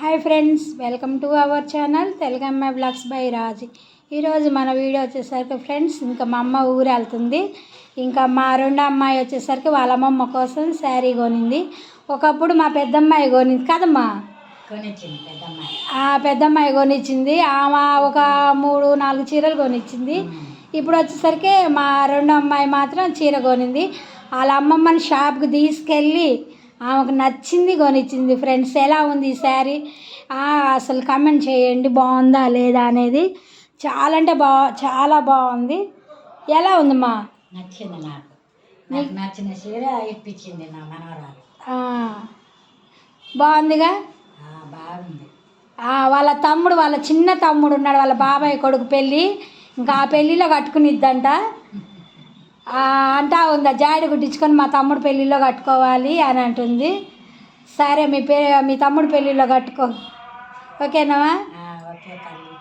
Hi friends, welcome to our channel Telugu అమ్మాయి blogs by రాజీ. ఈరోజు మన వీడియో వచ్చేసరికి ఫ్రెండ్స్, ఇంకా మా అమ్మ ఊరు వెళ్తుంది. ఇంకా మా రెండో అమ్మాయి వచ్చేసరికి వాళ్ళ అమ్మమ్మ కోసం శారీ కొనింది. ఒకప్పుడు మా పెద్దమ్మాయి కొనింది కదమ్మా, పెద్దమ్మాయి కొనిచ్చింది. ఆమె ఒక 3-4 చీరలు కొనిచ్చింది. ఇప్పుడు వచ్చేసరికి మా రెండో అమ్మాయి మాత్రం చీర కొనింది. వాళ్ళ అమ్మమ్మని షాప్కి తీసుకెళ్ళి ఆమెకు నచ్చింది కొనిచ్చింది. ఫ్రెండ్స్, ఎలా ఉంది ఈ శారీ అసలు కమెంట్ చేయండి, బాగుందా లేదా అనేది. చాలా బాగుంది. ఎలా ఉందమ్మా? నచ్చింది. నాకు నచ్చిన చీర ఇప్పించింది నా మనవరాలు. బాగుందిగా. బాగుంది. వాళ్ళ చిన్న తమ్ముడు ఉన్నాడు, వాళ్ళ బాబాయ్ కొడుకు పెళ్ళి. ఇంకా ఆ పెళ్ళిలో కట్టుకునిద్దంట. అంటా ఉందా, జాడి కుట్టించుకొని మా తమ్ముడు పెళ్ళిలో కట్టుకోవాలి అని అంటుంది. సరే, మీ తమ్ముడు పెళ్ళిలో కట్టుకో, ఓకేనా? ఓకే తల్లి.